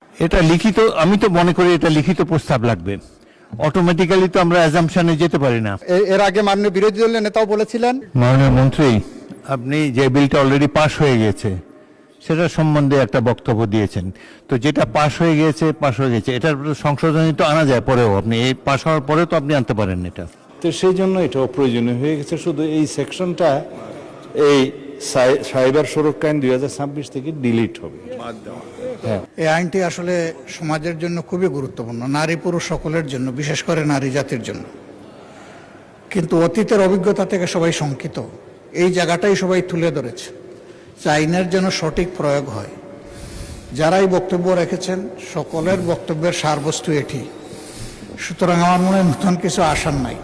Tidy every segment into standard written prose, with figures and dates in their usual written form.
এটা লিখিত, আমি তো মনে করি এটা লিখিত প্রস্তাব লাগবে। অটোমেটিক্যালি তো আমরা অ্যাজাম্পশনে যেতে পারি না। এর আগে মাননীয় বিরোধী দলের নেতাও বলেছিলেন। মাননীয় মন্ত্রী, আপনি যে বিলটা অলরেডি পাস হয়ে গেছে সেটা সম্বন্ধে একটা বক্তব্য দিয়েছেন। তো যেটা পাস হয়ে গেছে এটার সংশোধনী তো আনা যায় পরেও, আপনি এই পাস হওয়ার পরেও তো আপনি আনতে পারেন এটা। তো সেই জন্য এটা অপ্রয়োজনীয় হয়ে গেছে। শুধু এই সেকশনটা এই সাইবার সুরক্ষা আইন 2026 থেকে ডিলিট হবে। হ্যাঁ, এই আইনটি আসলে সমাজের জন্য খুবই গুরুত্বপূর্ণ, নারী পুরুষ সকলের জন্য, বিশেষ করে নারী জাতির জন্য। কিন্তু অতীতের অভিজ্ঞতা থেকে সবাই শঙ্কিত, এই জায়গাটাই সবাই তুলে ধরেছে যে আইনের যেন সঠিক প্রয়োগ হয়। যারাই বক্তব্য রেখেছেন সকলের বক্তব্যের সারবস্তু এটি। সুতরাং আমার মনে হয় নতুন কিছু আসার নাই।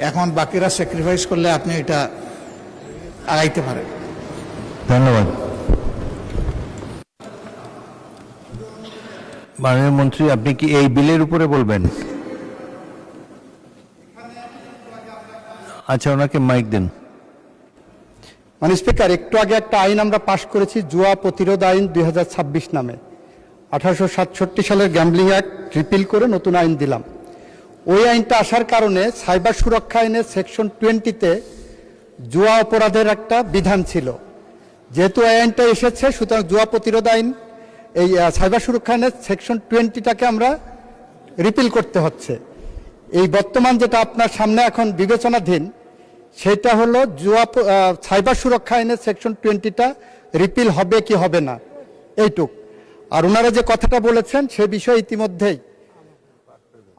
এখন বাকিরা স্যাক্রিফাইস করলে আপনি এটা আগাইতে পারেন। ধন্যবাদ। মাননীয় মন্ত্রী, আপনি কি এই বিলের উপরে বলবেন? আচ্ছা, ওনাকে মাইক দেন। মানে স্পিকার, একটু আগে একটা আইন আমরা পাশ করেছি, জুয়া প্রতিরোধ আইন 2026 নামে। 1867 সালের গ্যাম্বলিং অ্যাক্ট রিপিল করে নতুন আইন দিলাম। ওই আইনটা আসার কারণে সাইবার সুরক্ষা আইনের সেকশন 20-তে জুয়া অপরাধের একটা বিধান ছিল। যেহেতু এই আইনটা এসেছে, সুতরাং জুয়া প্রতিরোধ আইন, এই সাইবার সুরক্ষা আইনের সেকশন 20টাকে আমরা রিপিল করতে হচ্ছে। এই বর্তমান যেটা আপনার সামনে এখন বিবেচনাধীন, সেটা হলো সাইবার সুরক্ষা আইনের সেকশন 20টা রিপিল হবে কি হবে না, এইটুক। আর ওনারা যে কথাটা বলেছেন সে বিষয়ে ইতিমধ্যেই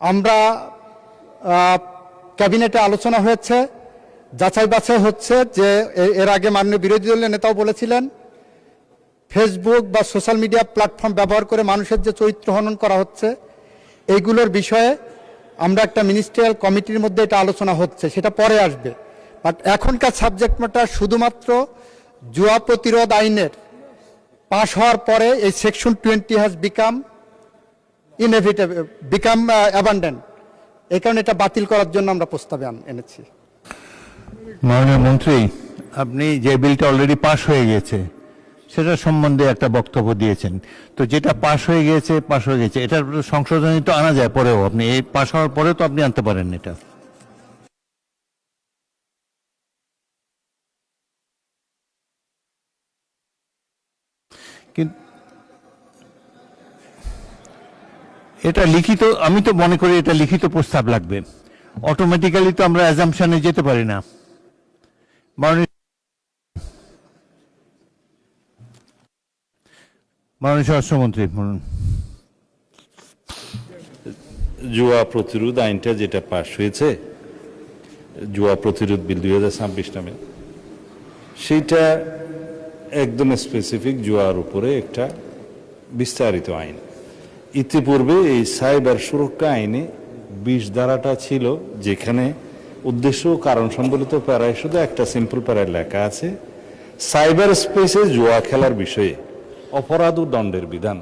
আমরা ক্যাবিনেটে আলোচনা হয়েছে, যাচাই বাছাই হচ্ছে। যে এর আগে মাননীয় বিরোধী দলের নেতাও বলেছিলেন, ফেসবুক বা সোশ্যাল মিডিয়া প্ল্যাটফর্ম ব্যবহার করে মানুষের যে চরিত্র হনন করা হচ্ছে, এইগুলোর বিষয়ে আমরা একটা মিনিস্ট্রিয়াল কমিটির মধ্যে এটা আলোচনা হচ্ছে, সেটা পরে আসবে। বাট এখনকার সাবজেক্ট ম্যাটার শুধুমাত্র জুয়া প্রতিরোধ আইনের পাশ হওয়ার পরে এই সেকশন 20 হ্যাজ বিকাম অ্যাবান্ডেন্ট। এই কারণে এটা বাতিল করার জন্য আমরা প্রস্তাবে এনেছি। মাননীয় মন্ত্রী, আপনি যে বিলটা অলরেডি পাস হয়ে গেছে সেটা সম্বন্ধে একটা বক্তব্য দিয়েছেন। তো যেটা পাস হয়ে গেছে এটার সংশোধনী তো আনা যায় পরেও, আপনি এই পাস হওয়ার পরেও তো আপনি আনতে পারেন এটা। কিন্তু এটা লিখিত, আমি তো মনে করি এটা লিখিত প্রস্তাব লাগবে। অটোমেটিক্যালি তো আমরা অ্যাজাম্পশনে যেতে পারি না। মাননীয় স্বরাষ্ট্রমন্ত্রী বলুন। জুয়া প্রতিরোধ আইনটা যেটা পাশ হয়েছে, জুয়া প্রতিরোধ বিল 2026 নামে, সেইটা একদম স্পেসিফিক জুয়ার উপরে একটা বিস্তারিত আইন। ইতিপূর্বে এই সাইবার সুরক্ষা আইনে 20 ধারাটা ছিল, যেখানে উদ্দেশ্য কারণ সম্বলিত প্যারায় শুধু একটা সিম্পল প্যারায় লেখা আছে, সাইবার স্পেসে জুয়া খেলার বিষয়ে অপরাধ ও দণ্ডের বিধান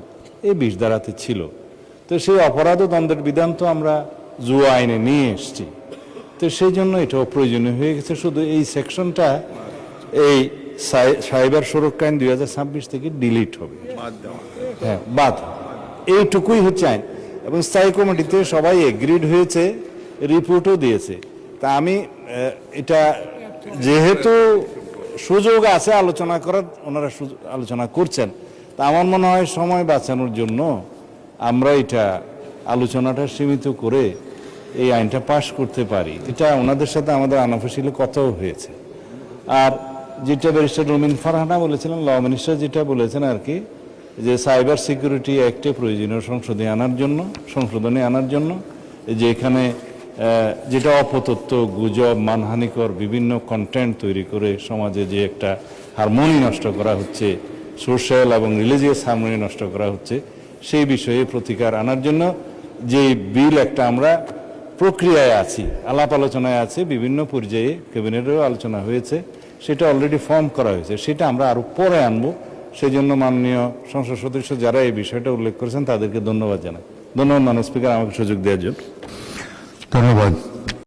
এই 20 ধারাতে ছিল। তো সেই অপরাধ ও দণ্ডের বিধান তো আমরা জুয়া আইনে নিয়ে এসছি। তো সেই জন্য এটা অপ্রয়োজনীয় হয়ে গেছে। শুধু এই সেকশনটা এই সাইবার সুরক্ষা আইন 2026 থেকে ডিলিট হবে। হ্যাঁ, বাদ, এইটুকুই হচ্ছে আইন। এবং স্থায়ী কমিটিতে সবাই এগ্রিড হয়েছে, রিপোর্টও দিয়েছে। তা আমি এটা যেহেতু সুযোগ আছে আলোচনা করার, ওনারা আলোচনা করছেন, তা আমার মনে হয় সময় বাঁচানোর জন্য আমরা এটা আলোচনাটা সীমিত করে এই আইনটা পাশ করতে পারি। এটা ওনাদের সাথে আমাদের আনঅফিশিয়ালি কথাও হয়েছে। আর যেটা ব্যারিস্টার রুমিন ফারহানা বলেছিলেন, ল মিনিস্টার যেটা বলেছেন আর কি, যে সাইবার সিকিউরিটি অ্যাক্টে প্রয়োজনীয় সংশোধনী আনার জন্য যে এখানে যেটা অপতথ্য, গুজব, মানহানিকর বিভিন্ন কন্টেন্ট তৈরি করে সমাজে যে একটা হারমোনি নষ্ট করা হচ্ছে, সোশ্যাল এবং রিলিজিয়াস হারমোনি নষ্ট করা হচ্ছে, সেই বিষয়ে প্রতিকার আনার জন্য যে বিল একটা আমরা প্রক্রিয়ায় আছি, আলাপ আলোচনায় আছে, বিভিন্ন পর্যায়ে ক্যাবিনেটেও আলোচনা হয়েছে, সেটা অলরেডি ফর্ম করা হয়েছে, সেটা আমরা আরও পরে আনবো। সেই জন্য মাননীয় সংসদ সদস্য যারা এই বিষয়টা উল্লেখ করেছেন তাদেরকে ধন্যবাদ জানাই। ধন্যবাদ মাননীয় স্পিকার আমাকে সুযোগ দেওয়ার জন্য। ধন্যবাদ।